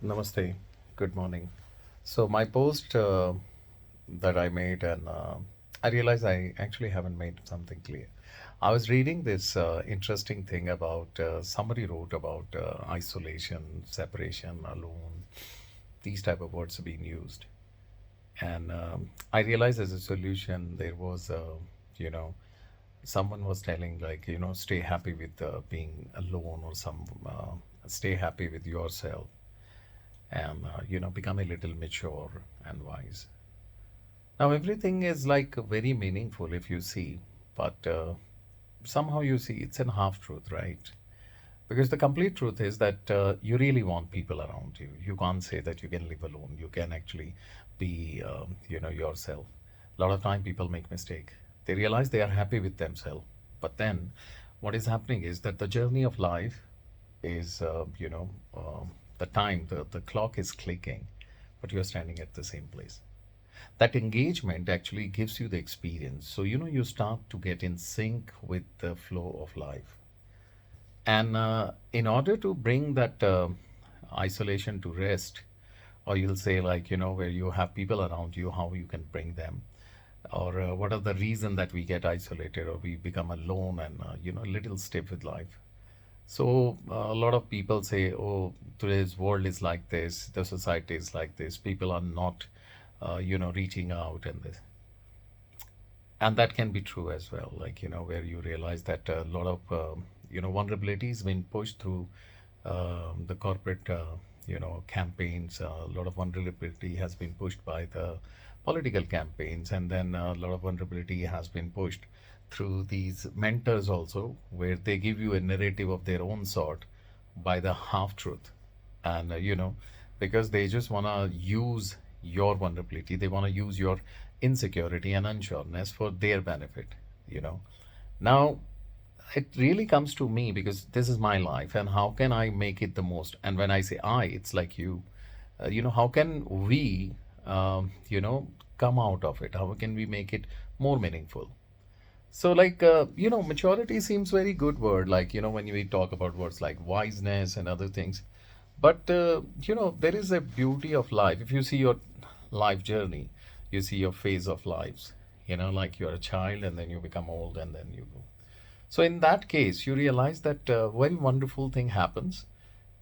Namaste. Good morning. So my post that I made, and I realized I actually haven't made something clear. I was reading this interesting thing about somebody wrote about isolation, separation, alone. These type of words are being used, and I realized as a solution there was, you know, someone was telling like stay happy with being alone, or stay happy with yourself, and become a little mature and wise. Now everything is like very meaningful if you see, but somehow you see it's a half truth, right? Because the complete truth is that you really want people around you. You can't say that you can live alone. You can actually be yourself. A lot of time people make mistake. They realize they are happy with themselves, but then what is happening is that the journey of life is the time, the clock is clicking, but you're standing at the same place. That engagement actually gives you the experience, so you start to get in sync with the flow of life. And in order to bring that isolation to rest, or you'll say like where you have people around you, how you can bring them, or what are the reason that we get isolated or we become alone and a little stiff with life. So a lot of people say, "Oh, today's world is like this. The society is like this. People are not, reaching out and this." And that can be true as well. Like where you realize that a lot of vulnerability is being pushed through the corporate, campaigns. A lot of vulnerability has been pushed by the political campaigns, and then a lot of vulnerability has been pushed through these mentors also, where they give you a narrative of their own sort by the half truth. And because they just want to use your vulnerability, they want to use your insecurity and unsureness for their benefit. you know Now it really comes to me because this is my life, and how can I make it the most? And when I say I, it's like you. How can we, come out of it? How can we make it more meaningful? So, like, maturity seems very good word. Like, when we talk about words like wiseness and other things, but there is a beauty of life. If you see your life journey, you see your phase of lives. Like you're a child, and then you become old, and then you go. So in that case, you realize that very wonderful thing happens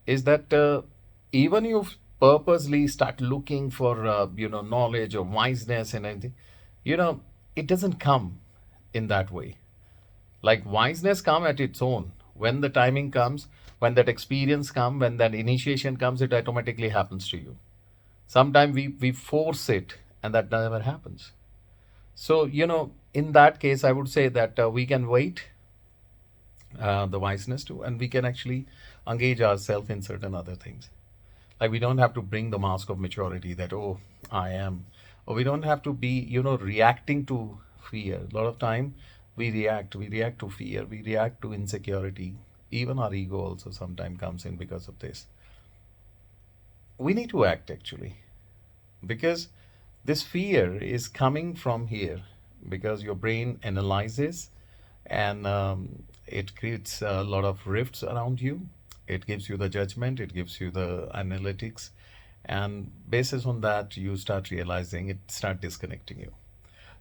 is that even you purposely start looking for knowledge or wiseness and anything, you know, it doesn't come in that way. Like wiseness come at its own. When the timing comes, when that experience comes, when that initiation comes, it automatically happens to you. Sometimes we force it, and that never happens. So in that case, I would say that we can wait the wiseness to, and we can actually engage ourselves in certain other things. Like we don't have to bring the mask of maturity that, oh, I am, or we don't have to be reacting to fear. A lot of time we react to fear, we react to insecurity. Even our ego also sometimes comes in because of this. We need to act actually, because this fear is coming from here, because your brain analyzes, and it creates a lot of rifts around you. It gives you the judgment, it gives you the analytics, and basis on that you start realizing it start disconnecting you.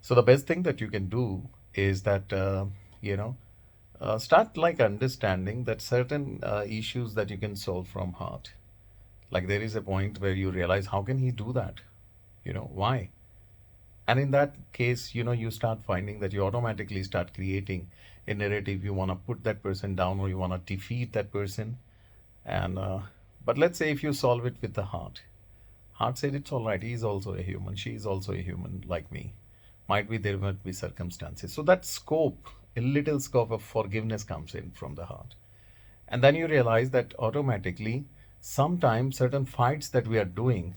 So the best thing that you can do is that you know start like understanding that certain issues that you can solve from heart. Like there is a point where you realize, how can he do that? Why? And in that case, you start finding that you automatically start creating a narrative. You want to put that person down, or you want to defeat that person. And but let's say if you solve it with the heart said it's all right, he's also a human, she is also a human like me. Might be there might be circumstances, so that scope, a little scope of forgiveness comes in from the heart. And then you realize that automatically sometimes certain fights that we are doing,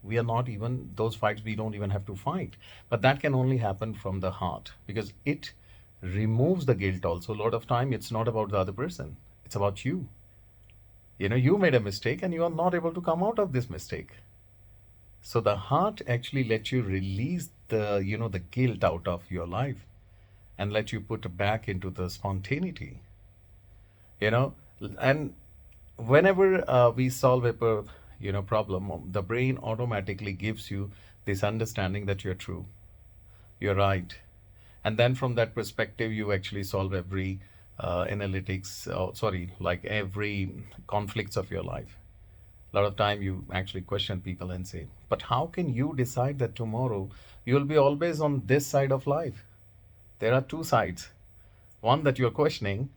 we are not even those fights, we don't even have to fight. But that can only happen from the heart, because it removes the guilt also. A lot of time it's not about the other person, it's about you. You made a mistake and you are not able to come out of this mistake. So the heart actually lets you release the guilt out of your life, and let you put back into the spontaneity. you know and whenever we solve a problem, the brain automatically gives you this understanding that you're true, you're right. And then from that perspective, you actually solve every analytics, sorry, like every conflicts of your life. A lot of time you actually question people and say, but how can you decide that tomorrow you'll be always on this side of life? There are two sides, one that you're questioning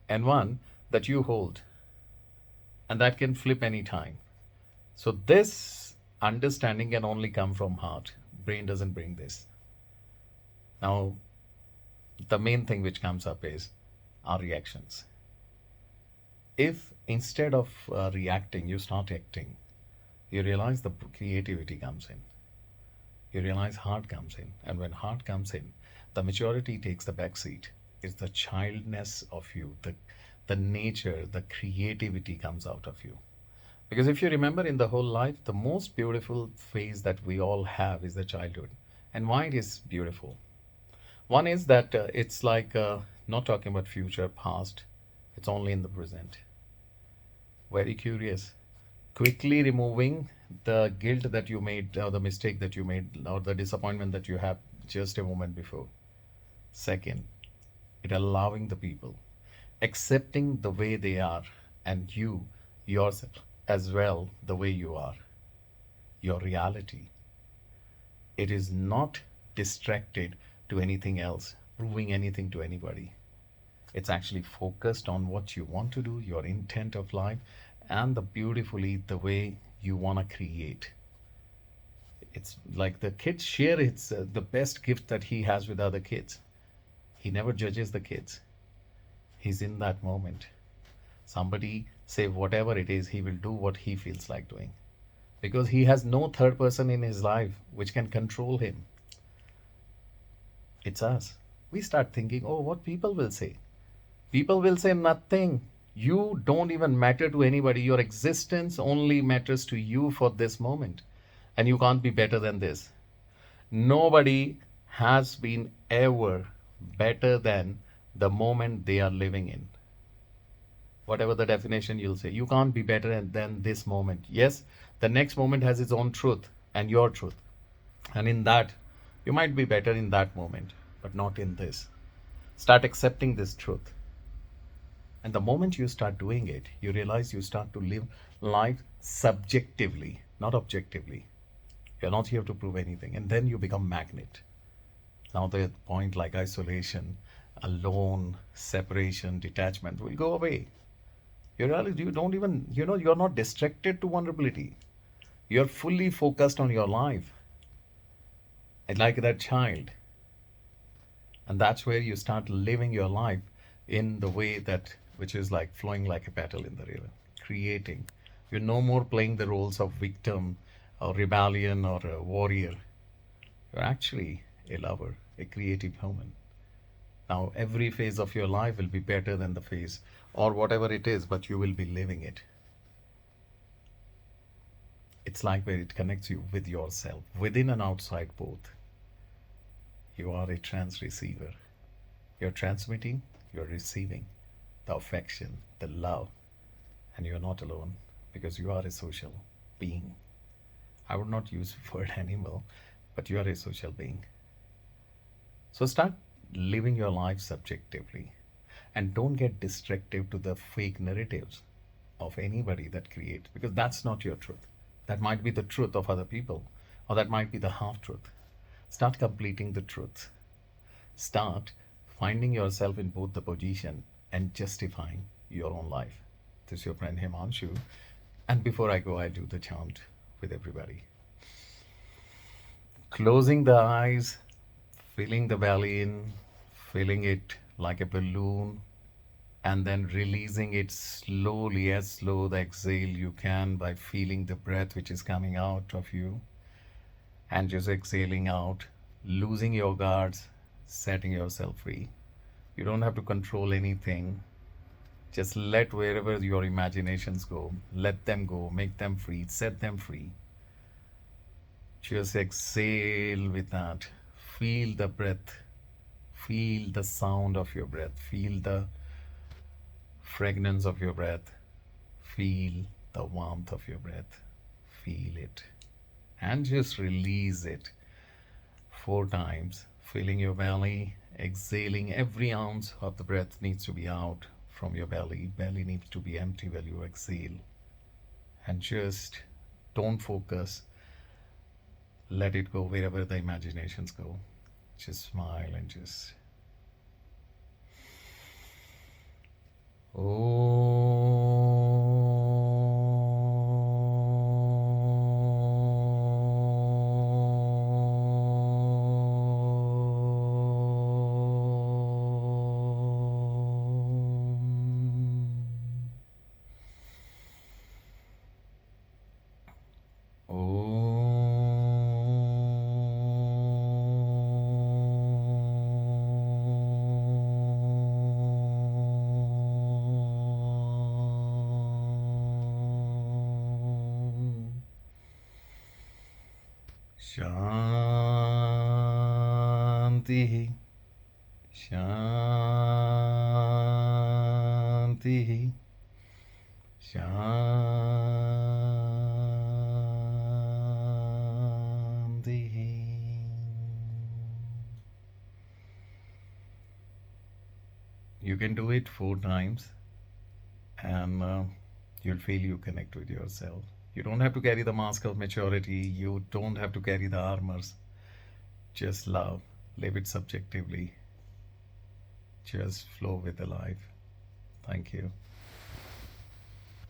and one that you hold, and that can flip anytime. So this understanding can only come from heart. Brain doesn't bring this. Now, the main thing which comes up is our reactions. If instead of reacting, you start acting, you realize the creativity comes in. You realize heart comes in. And when heart comes in, the maturity takes the back seat. It's the childness of you, the nature, the creativity comes out of you. Because if you remember in the whole life, the most beautiful phase that we all have is the childhood. And why it is beautiful? One is that it's like not talking about future, past, it's only in the present. Very curious. Quickly removing the guilt that you made, or the mistake that you made, or the disappointment that you have just a moment before. Second, it allowing the people, accepting the way they are, and you yourself as well, the way you are, your reality. It is not distracted to anything else, proving anything to anybody. It's actually focused on what you want to do, your intent of life, and the beautifully the way you want to create. It's like the kids share it's the best gift that he has with other kids. He never judges the kids. He's in that moment. Somebody say whatever it is, he will do what he feels like doing because he has no third person in his life which can control him. It's us. We start thinking, oh, what people will say. People will say nothing. You don't even matter to anybody. Your existence only matters to you for this moment. And you can't be better than this. Nobody has been ever better than the moment they are living in. Whatever the definition you'll say, you can't be better than this moment. Yes, the next moment has its own truth and your truth. And in that, you might be better in that moment, but not in this. Start accepting this truth. And the moment you start doing it, you realize you start to live life subjectively, not objectively. You're not here to prove anything. And then you become magnet. Now the point like isolation, alone, separation, detachment will go away. You realize you don't even, you're not distracted to vulnerability. You're fully focused on your life. And like that child. And that's where you start living your life in the way that, which is like flowing like a petal in the river, creating. You're no more playing the roles of victim or rebellion or a warrior. You're actually a lover, a creative human. Now, every phase of your life will be better than the phase or whatever it is, but you will be living it. It's like where it connects you with yourself, within and outside both. You are a trans receiver. You're transmitting, you're receiving the affection, the love, and you're not alone because you are a social being. I would not use the word animal, but you are a social being. So start living your life subjectively and don't get distracted to the fake narratives of anybody that create because that's not your truth. That might be the truth of other people or that might be the half truth. Start completing the truth. Start finding yourself in both the position and justifying your own life. This is your friend Himanshu. And before I go, I'll do the chant with everybody. Closing the eyes, feeling the belly in, feeling it like a balloon, and then releasing it slowly, as slow the exhale you can by feeling the breath which is coming out of you, and just exhaling out, losing your guards, setting yourself free. You don't have to control anything. Just let wherever your imaginations go, let them go, make them free, set them free. Just exhale with that. Feel the breath. Feel the sound of your breath. Feel the fragrance of your breath. Feel the warmth of your breath. feel it and just release it 4 times, filling your belly, exhaling. Every ounce of the breath needs to be out from your belly. Belly needs to be empty while you exhale. And just don't focus. Let it go wherever the imaginations go. Just smile and just. Shanti, Shanti, Shanti. You can do it 4 times, and you'll feel you connect with yourself. You don't have to carry the mask of maturity, you don't have to carry the armors. Just love, live it subjectively, just flow with the life. Thank you.